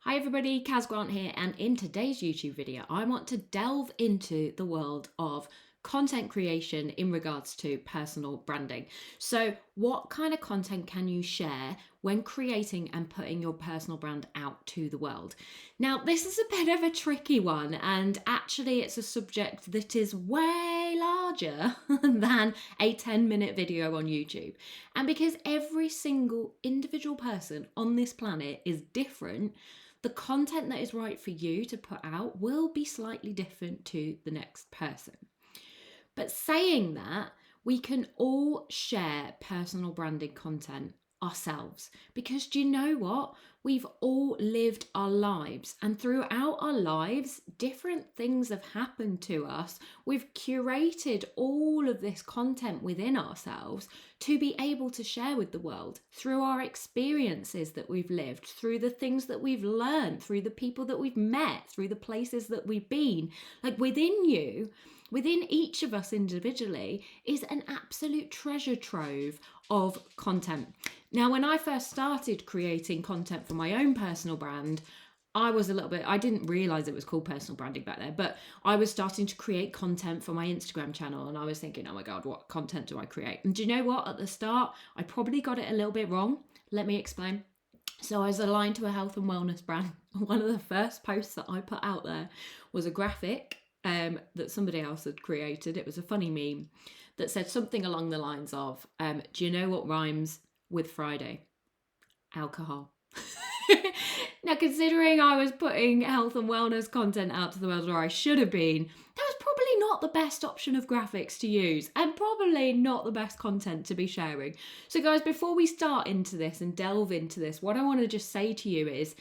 Hi everybody, Kaz Grant here, and in today's YouTube video I want to delve into the world of content creation in regards to personal branding. So what kind of content can you share when creating and putting your personal brand out to the world? Now this is a bit of a tricky one, and actually it's a subject that is way larger than a 10-minute video on YouTube. And because every single individual person on this planet is different, the content that is right for you to put out will be slightly different to the next person. But saying that, we can all share personal branding content ourselves, because do you know what? We've all lived our lives, and throughout our lives, different things have happened to us. We've curated all of this content within ourselves to be able to share with the world through our experiences that we've lived, through the things that we've learned, through the people that we've met, through the places that we've been. Like within each of us individually is an absolute treasure trove of content. Now, when I first started creating content for my own personal brand, I didn't realize it was called personal branding back there, but I was starting to create content for my Instagram channel, and I was thinking, oh my God, what content do I create? And do you know what? At the start, I probably got it a little bit wrong. Let me explain. So I was aligned to a health and wellness brand. One of the first posts that I put out there was a graphic that somebody else had created. It was a funny meme that said something along the lines of, do you know what rhymes with Friday? Alcohol. Now, considering I was putting health and wellness content out to the world, where I should have been, that was probably not the best option of graphics to use, and probably not the best content to be sharing. So guys, before we start into this and delve into this, what I want to just say to you is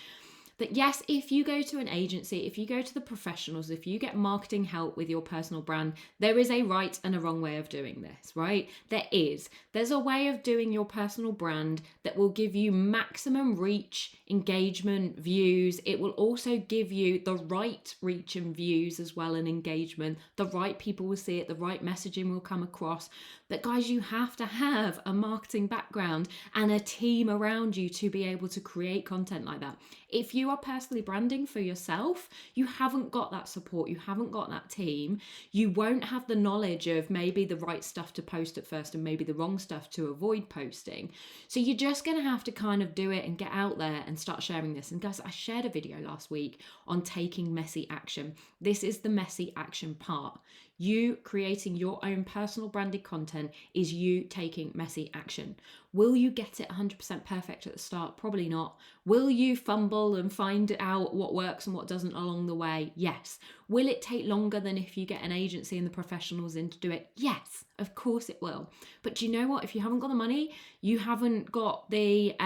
that yes, if you go to an agency, if you go to the professionals, if you get marketing help with your personal brand, there is a right and a wrong way of doing this, right? There's a way of doing your personal brand that will give you maximum reach, engagement, views. It will also give you the right reach and views as well, and engagement. The right people will see it, the right messaging will come across. But guys, you have to have a marketing background and a team around you to be able to create content like that. If you are personally branding for yourself, you haven't got that support, you haven't got that team, you won't have the knowledge of maybe the right stuff to post at first and maybe the wrong stuff to avoid posting. So you're just going to have to kind of do it and get out there and start sharing this. And guys, I shared a video last week on taking messy action. This is the messy action part. You creating your own personal branded content is you taking messy action. Will you get it 100% perfect at the start? Probably not. Will you fumble and find out what works and what doesn't along the way? Yes. Will it take longer than if you get an agency and the professionals in to do it? Yes, of course it will. But do you know what? If you haven't got the money, you haven't got the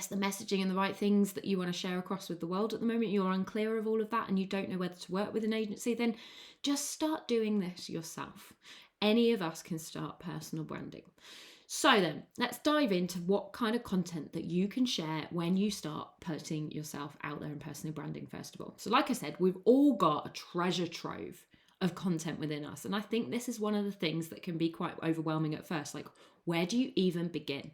the messaging and the right things that you want to share across with the world at the moment, you're unclear of all of that and you don't know whether to work with an agency, then just start doing this yourself. Any of us can start personal branding. So then, let's dive into what kind of content that you can share when you start putting yourself out there in personal branding, first of all. So like I said, we've all got a treasure trove of content within us. And I think this is one of the things that can be quite overwhelming at first. Like, where do you even begin?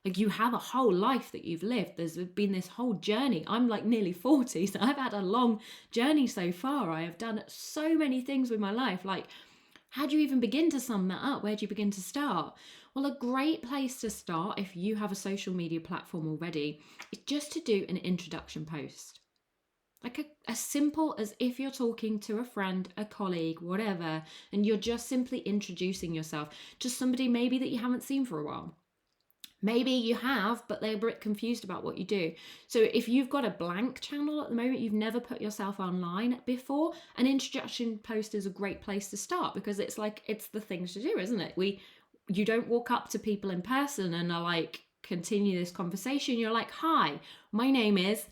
Like, you have a whole life that you've lived. There's been this whole journey. I'm like nearly 40, so I've had a long journey so far. I have done so many things with my life. Like, how do you even begin to sum that up? Where do you begin to start? Well, a great place to start, if you have a social media platform already, is just to do an introduction post. Like as simple as if you're talking to a friend, a colleague, whatever, and you're just simply introducing yourself to somebody maybe that you haven't seen for a while. Maybe you have, but they're a bit confused about what you do. So if you've got a blank channel at the moment, you've never put yourself online before, an introduction post is a great place to start, because it's the things to do, isn't it? You don't walk up to people in person and are like, continue this conversation. You're like, hi, my name is,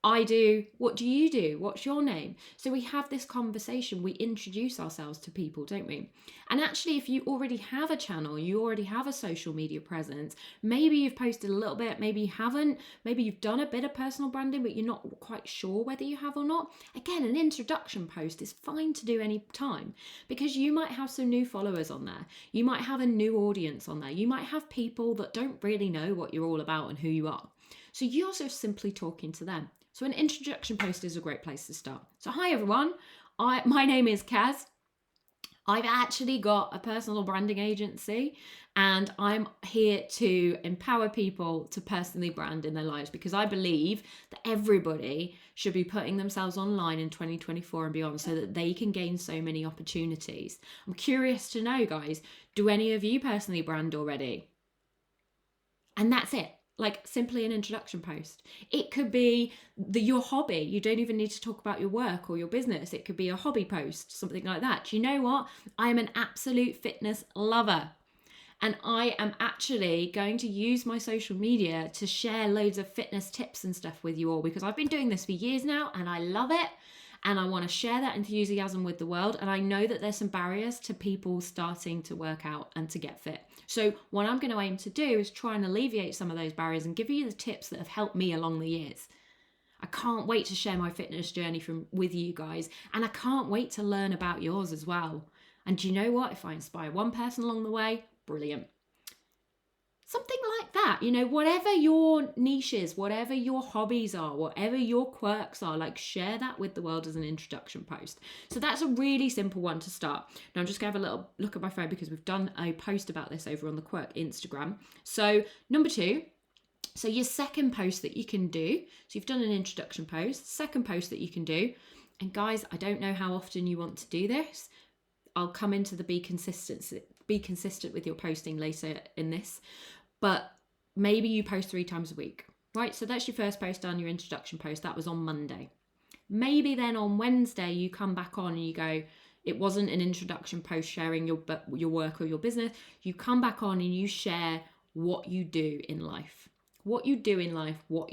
I do, what do you do? What's your name? So we have this conversation, we introduce ourselves to people, don't we? And actually, if you already have a channel, you already have a social media presence, maybe you've posted a little bit, maybe you haven't, maybe you've done a bit of personal branding, but you're not quite sure whether you have or not. Again, an introduction post is fine to do any time, because you might have some new followers on there. You might have a new audience on there. You might have people that don't really know what you're all about and who you are. So you're just simply talking to them. So an introduction post is a great place to start. So hi everyone, my name is Kaz. I've actually got a personal branding agency and I'm here to empower people to personally brand in their lives, because I believe that everybody should be putting themselves online in 2024 and beyond so that they can gain so many opportunities. I'm curious to know, guys, do any of you personally brand already? And that's it. Like, simply an introduction post. It could be your hobby. You don't even need to talk about your work or your business. It could be a hobby post, something like that. Do you know what? I'm an absolute fitness lover. And I am actually going to use my social media to share loads of fitness tips and stuff with you all, because I've been doing this for years now and I love it. And I want to share that enthusiasm with the world. And I know that there's some barriers to people starting to work out and to get fit. So what I'm going to aim to do is try and alleviate some of those barriers and give you the tips that have helped me along the years. I can't wait to share my fitness journey with you guys. And I can't wait to learn about yours as well. And do you know what? If I inspire one person along the way, brilliant. Something like that, whatever your niche is, whatever your hobbies are, whatever your quirks are, like, share that with the world as an introduction post. So that's a really simple one to start. Now I'm just gonna have a little look at my phone because we've done a post about this over on the Quirq Instagram. So number 2, so your second post that you can do, so you've done an introduction post, second post that you can do, and guys, I don't know how often you want to do this. I'll come into the be consistent with your posting later in this, but maybe you post 3 times a week, right? So that's your first post done, your introduction post. That was on Monday. Maybe then on Wednesday you come back on and you go, it wasn't an introduction post sharing your work or your business. You come back on and you share what you do in life, what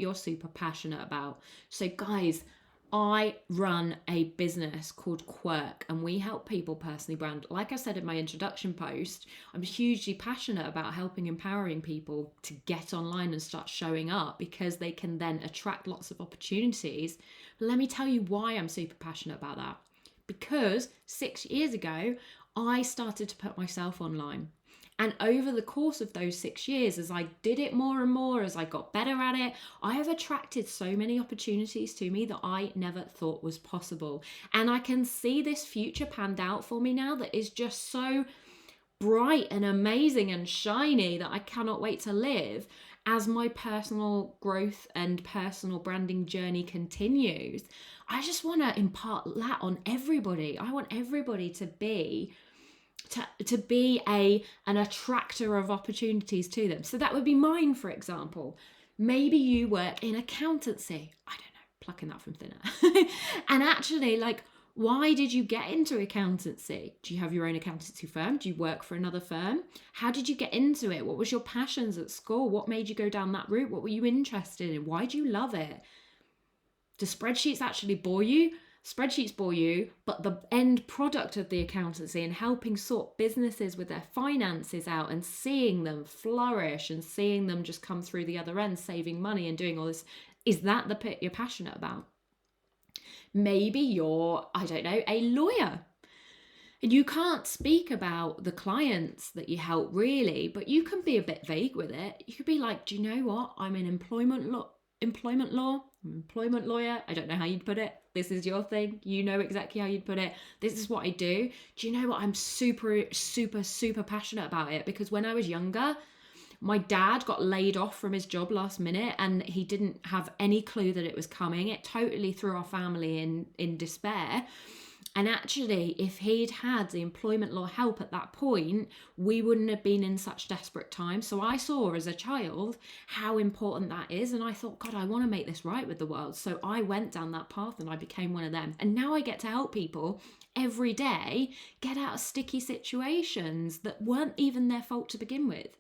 you're super passionate about. So guys, I run a business called Quirq and we help people personally brand. Like I said in my introduction post, I'm hugely passionate about empowering people to get online and start showing up, because they can then attract lots of opportunities. But let me tell you why I'm super passionate about that. Because 6 years ago, I started to put myself online. And over the course of those 6 years, as I did it more and more, as I got better at it, I have attracted so many opportunities to me that I never thought was possible. And I can see this future panned out for me now that is just so bright and amazing and shiny that I cannot wait to live as my personal growth and personal branding journey continues. I just want to impart that on everybody. I want everybody to be an attractor of opportunities to them. So that would be mine, for example. Maybe you work in accountancy. I don't know, plucking that from thin air. And actually, like, why did you get into accountancy? Do you have your own accountancy firm? Do you work for another firm? How did you get into it? What was your passions at school? What made you go down that route? What were you interested in? Why do you love it? Do spreadsheets actually bore you? Spreadsheets bore you, but the end product of the accountancy and helping sort businesses with their finances out and seeing them flourish and seeing them just come through the other end, saving money and doing all this, is that the bit you're passionate about? Maybe you're, I don't know, a lawyer. And you can't speak about the clients that you help really, but you can be a bit vague with it. You could be like, do you know what? I'm an employment lawyer. I don't know how you'd put it. This is your thing. You know exactly how you'd put it. This is what I do. Do you know what? I'm super, super, super passionate about it, because when I was younger, my dad got laid off from his job last minute and he didn't have any clue that it was coming. It totally threw our family in despair. And actually, if he'd had the employment law help at that point, we wouldn't have been in such desperate times. So I saw as a child how important that is. And I thought, God, I want to make this right with the world. So I went down that path and I became one of them. And now I get to help people every day get out of sticky situations that weren't even their fault to begin with.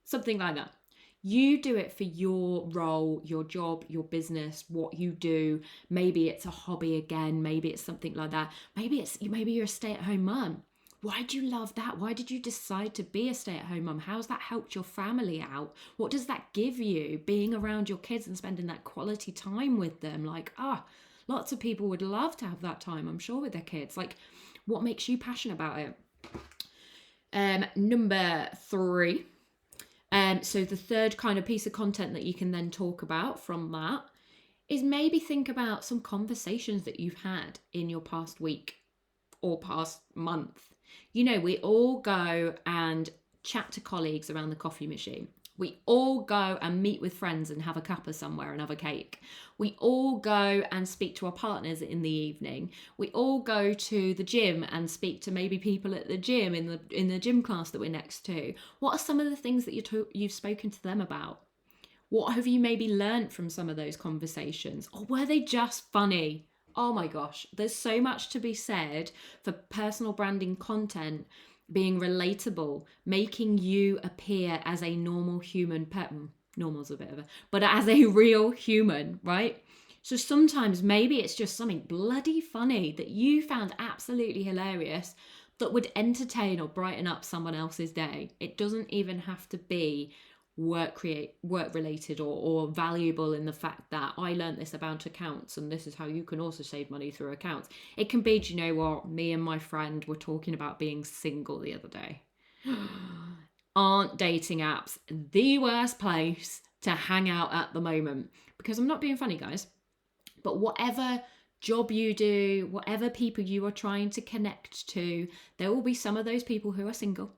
Something like that. You do it for your role, your job, your business, what you do. Maybe it's a hobby again. Maybe it's something like that. Maybe you're a stay-at-home mum. Why do you love that? Why did you decide to be a stay-at-home mum? How's that helped your family out? What does that give you, being around your kids and spending that quality time with them? Like, lots of people would love to have that time, I'm sure, with their kids. Like, what makes you passionate about it? Number 3. So the third kind of piece of content that you can then talk about from that is maybe think about some conversations that you've had in your past week or past month. You know, we all go and chat to colleagues around the coffee machine. We all go and meet with friends and have a cuppa somewhere and have a cake. We all go and speak to our partners in the evening. We all go to the gym and speak to maybe people at the gym in the gym class that we're next to. What are some of the things that you've spoken to them about? What have you maybe learned from some of those conversations? Or were they just funny? Oh my gosh, there's so much to be said for personal branding content being relatable, making you appear as a normal human normal's a bit of a, but as a real human, right? So sometimes maybe it's just something bloody funny that you found absolutely hilarious that would entertain or brighten up someone else's day. It doesn't even have to be work related or valuable in the fact that I learned this about accounts and this is how you can also save money through accounts. It can be, do you know what, me and my friend were talking about being single the other day. Aren't dating apps the worst place to hang out at the moment? Because I'm not being funny, guys, but whatever job you do, whatever people you are trying to connect to, there will be some of those people who are single.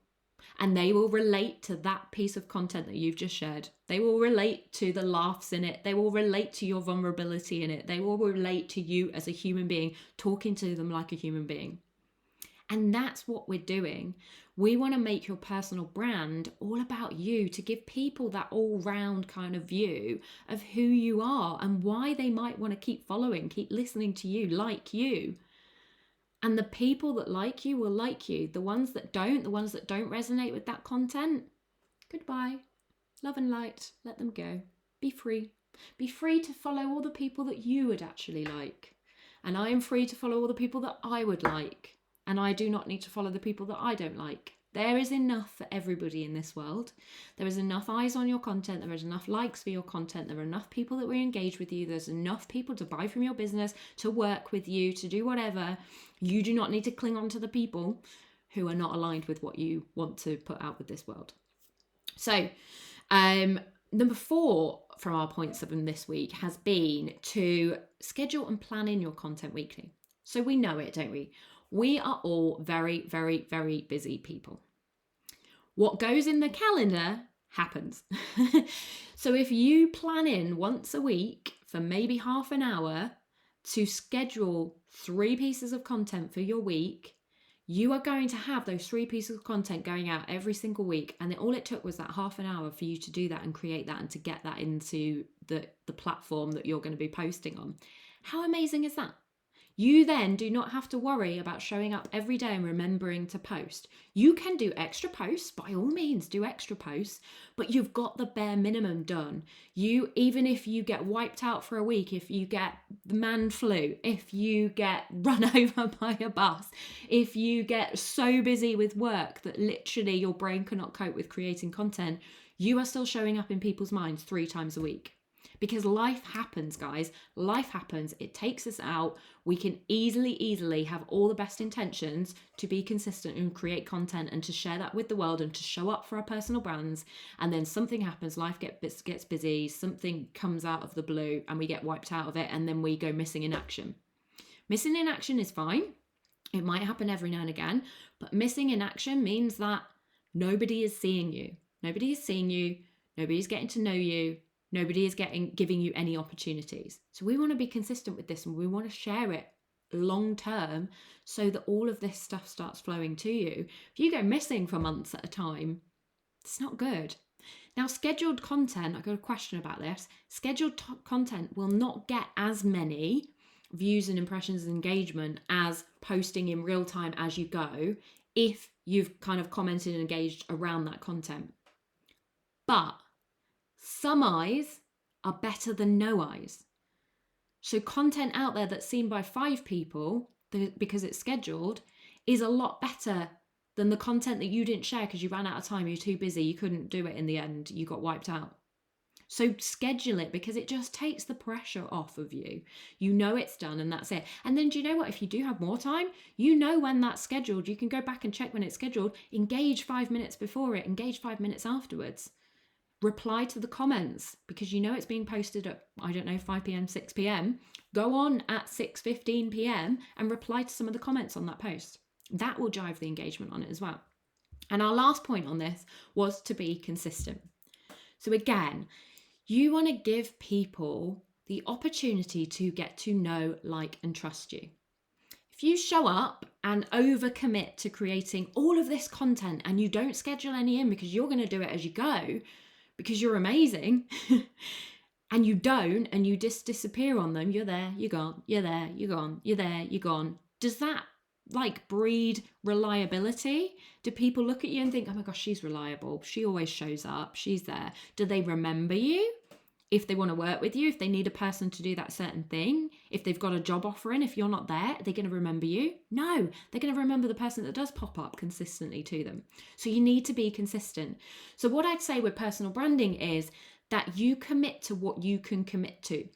And they will relate to that piece of content that you've just shared. They will relate to the laughs in it. They will relate to your vulnerability in it. They will relate to you as a human being, talking to them like a human being. And that's what we're doing. We want to make your personal brand all about you, to give people that all-round kind of view of who you are and why they might want to keep following, keep listening to you, like you. And the people that like you will like you. The ones that don't resonate with that content, goodbye. Love and light, let them go. Be free. Be free to follow all the people that you would actually like. And I am free to follow all the people that I would like. And I do not need to follow the people that I don't like. There is enough for everybody in this world. There is enough eyes on your content. There is enough likes for your content. There are enough people that will engage with you. There's enough people to buy from your business, to work with you, to do whatever. You do not need to cling on to the people who are not aligned with what you want to put out with this world. So, number 4 from our points from this week has been to schedule and plan in your content weekly. So we know it, don't we? We are all very, very, very busy people. What goes in the calendar happens. So if you plan in once a week for maybe half an hour to schedule 3 pieces of content for your week, you are going to have those 3 pieces of content going out every single week. And all it took was that half an hour for you to do that and create that and to get that into the platform that you're going to be posting on. How amazing is that? You then do not have to worry about showing up every day and remembering to post. You can do extra posts, by all means, do extra posts, but you've got the bare minimum done. Even if you get wiped out for a week, if you get the man flu, if you get run over by a bus, if you get so busy with work that literally your brain cannot cope with creating content, you are still showing up in people's minds 3 times a week. Because life happens, guys. Life happens. It takes us out. We can easily have all the best intentions to be consistent and create content and to share that with the world and to show up for our personal brands. And then something happens, life gets busy, something comes out of the blue and we get wiped out of it, and then we go missing in action. Missing in action is fine. It might happen every now and again, but missing in action means that nobody is seeing you. Nobody is seeing you. Nobody's getting to know you. Nobody is giving you any opportunities. So we want to be consistent with this and we want to share it long term so that all of this stuff starts flowing to you. If you go missing for months at a time, it's not good. Now, scheduled content, I've got a question about this. Scheduled content will not get as many views and impressions and engagement as posting in real time as you go if you've kind of commented and engaged around that content. But some eyes are better than no eyes. So content out there that's seen by 5 people because it's scheduled is a lot better than the content that you didn't share because you ran out of time, you're too busy, you couldn't do it in the end, you got wiped out. So schedule it because it just takes the pressure off of you. You know it's done and that's it. And then do you know what? If you do have more time, you know when that's scheduled. You can go back and check when it's scheduled. Engage 5 minutes before it, engage 5 minutes afterwards. reply to the comments, because you know it's being posted at, I don't know, 5 p.m, 6 p.m. Go on at 6:15 p.m. and reply to some of the comments on that post. That will drive the engagement on it as well. And our last point on this was to be consistent. So again, you want to give people the opportunity to get to know, like, and trust you. If you show up and overcommit to creating all of this content and you don't schedule any in because you're going to do it as you go, because you're amazing, and you don't, and you just disappear on them, you're there, you're gone, you're there, you're gone, you're there, you're gone. Does that like breed reliability? Do people look at you and think, oh my gosh, she's reliable, she always shows up, she's there? Do they remember you? If they want to work with you, if they need a person to do that certain thing, if they've got a job offering, if you're not there, are they going to remember you? No, they're going to remember the person that does pop up consistently to them. So you need to be consistent. So what I'd say with personal branding is that you commit to what you can commit to.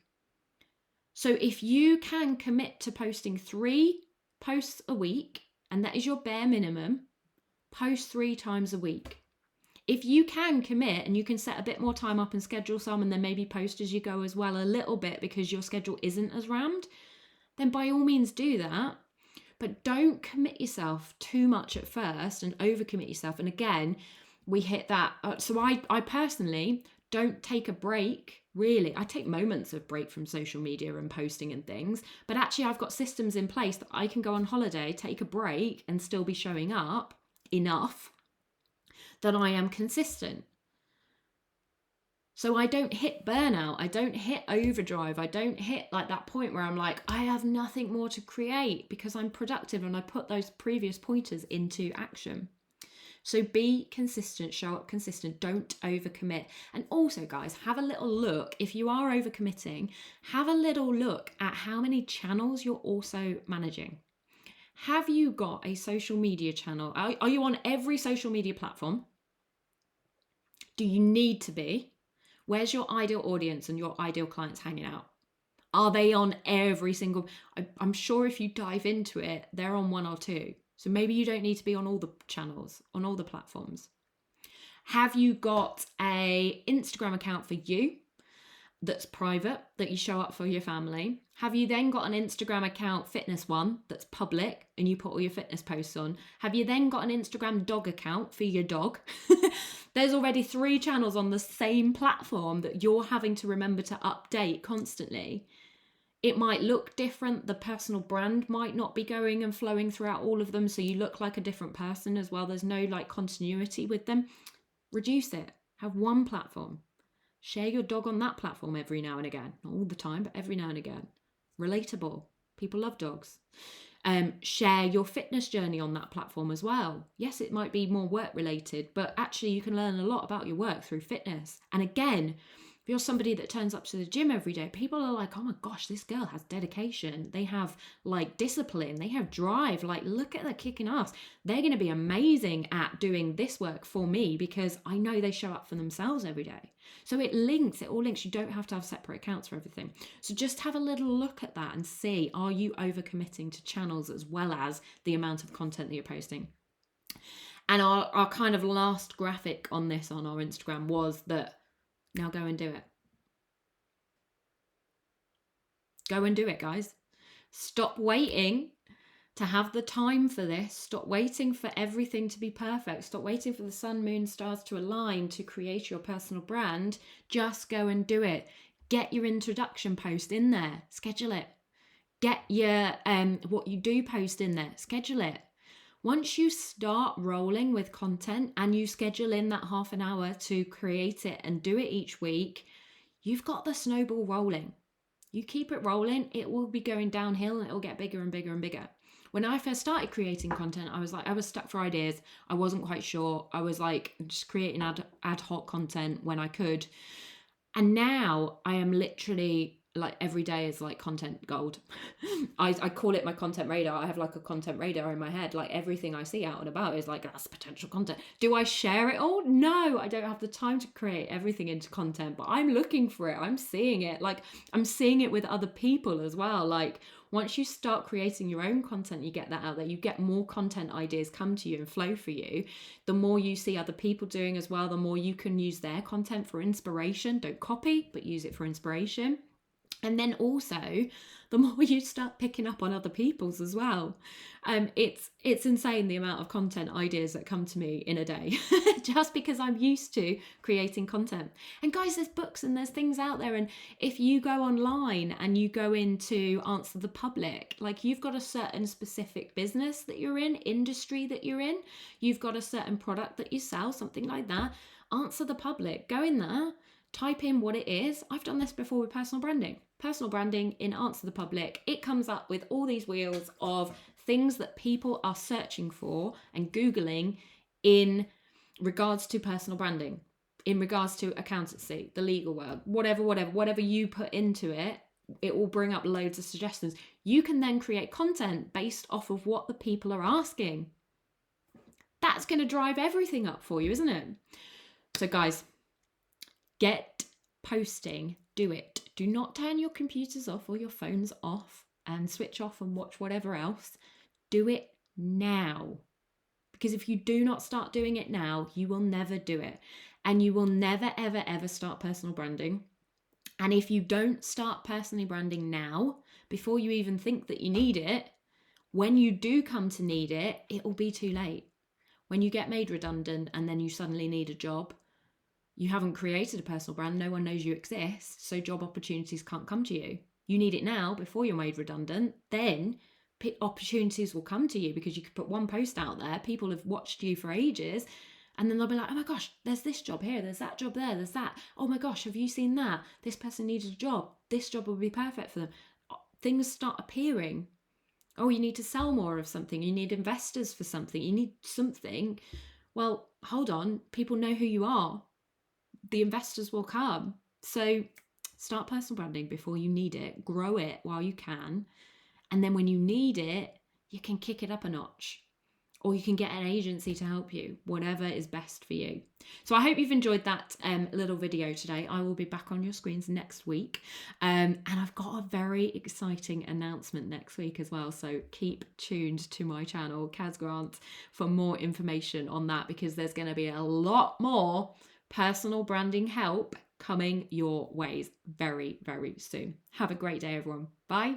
So if you can commit to posting 3 posts a week, and that is your bare minimum, post 3 times a week. If you can commit and you can set a bit more time up and schedule some, and then maybe post as you go as well a little bit because your schedule isn't as rammed, then by all means do that. But don't commit yourself too much at first and overcommit yourself. And again, we hit that. So I personally don't take a break, really. I take moments of break from social media and posting and things, but actually I've got systems in place that I can go on holiday, take a break, and still be showing up enough that I am consistent. So I don't hit burnout, I don't hit overdrive, I don't hit like that point where I'm like, I have nothing more to create, because I'm productive and I put those previous pointers into action. So be consistent, show up consistent, don't overcommit. And also, guys, have a little look. If you are overcommitting, have a little look at how many channels you're also managing. Have you got a social media channel? Are you on every social media platform? Do you need to be? Where's your ideal audience and your ideal clients hanging out? Are they on every single? I'm sure if you dive into it, they're on 1 or 2. So maybe you don't need to be on all the channels, on all the platforms. Have you got a Instagram account for you that's private, that you show up for your family? Have you then got an Instagram account, fitness one, that's public and you put all your fitness posts on? Have you then got an Instagram dog account for your dog? There's already 3 channels on the same platform that you're having to remember to update constantly. It might look different. The personal brand might not be going and flowing throughout all of them, so you look like a different person as well. There's no like continuity with them. Reduce it. Have one platform. Share your dog on that platform every now and again. Not all the time, but every now and again. Relatable. People love dogs. Share your fitness journey on that platform as well. Yes, it might be more work related, but actually you can learn a lot about your work through fitness. And again, if you're somebody that turns up to the gym every day, people are like, oh my gosh, this girl has dedication. They have like discipline. They have drive. Like, look at her kicking ass. They're going to be amazing at doing this work for me because I know they show up for themselves every day. So it all links. You don't have to have separate accounts for everything. So just have a little look at that and see, are you overcommitting to channels as well as the amount of content that you're posting? And our kind of last graphic on this on our Instagram was that, now go and do it. Go and do it, guys. Stop waiting to have the time for this. Stop waiting for everything to be perfect. Stop waiting for the sun, moon, stars to align to create your personal brand. Just go and do it. Get your introduction post in there. Schedule it. Get your what you do post in there. Schedule it. Once you start rolling with content and you schedule in that half an hour to create it and do it each week, you've got the snowball rolling. You keep it rolling, it will be going downhill and it will get bigger and bigger and bigger. When I first started creating content, I was stuck for ideas. I wasn't quite sure. I was like just creating ad hoc content when I could. And now I am literally like every day is like content gold. I call it my content radar. I have like a content radar in my head. Like everything I see out and about is like, that's potential content. Do I share it all? No, I don't have the time to create everything into content, but I'm looking for it. I'm seeing it. Like I'm seeing it with other people as well. Like once you start creating your own content, you get that out there, you get more content ideas come to you and flow for you. The more you see other people doing as well, the more you can use their content for inspiration. Don't copy, but use it for inspiration. And then also, the more you start picking up on other people's as well. It's insane the amount of content ideas that come to me in a day, just because I'm used to creating content. And guys, there's books and there's things out there. And if you go online and you go into Answer the Public, like you've got a certain specific business that you're in, industry that you're in, you've got a certain product that you sell, something like that. Answer the Public, go in there, type in what it is. I've done this before with personal branding. Personal branding in Answer the Public, it comes up with all these wheels of things that people are searching for and Googling in regards to personal branding, in regards to accountancy, the legal world, whatever you put into it, it will bring up loads of suggestions. You can then create content based off of what the people are asking. That's going to drive everything up for you, isn't it? So guys, get posting, do it. Do not turn your computers off or your phones off and switch off and watch whatever else. Do it now. Because if you do not start doing it now, you will never do it. And you will never, ever, ever start personal branding. And if you don't start personally branding now, before you even think that you need it, when you do come to need it, it will be too late. When you get made redundant and then you suddenly need a job, you haven't created a personal brand, no one knows you exist, so job opportunities can't come to you. You need it now before you're made redundant, then opportunities will come to you because you could put one post out there, people have watched you for ages, and then they'll be like, oh my gosh, there's this job here, there's that job there, there's that. Oh my gosh, have you seen that? This person needed a job. This job will be perfect for them. Things start appearing. Oh, you need to sell more of something. You need investors for something. You need something. Well, hold on. People know who you are. The investors will come. So start personal branding before you need it. Grow it while you can. And then when you need it, you can kick it up a notch. Or you can get an agency to help you, whatever is best for you. So I hope you've enjoyed that little video today. I will be back on your screens next week. And I've got a very exciting announcement next week as well. So keep tuned to my channel, Kaz Grant, for more information on that, because there's going to be a lot more personal branding help coming your ways very, very soon. Have a great day, everyone. Bye.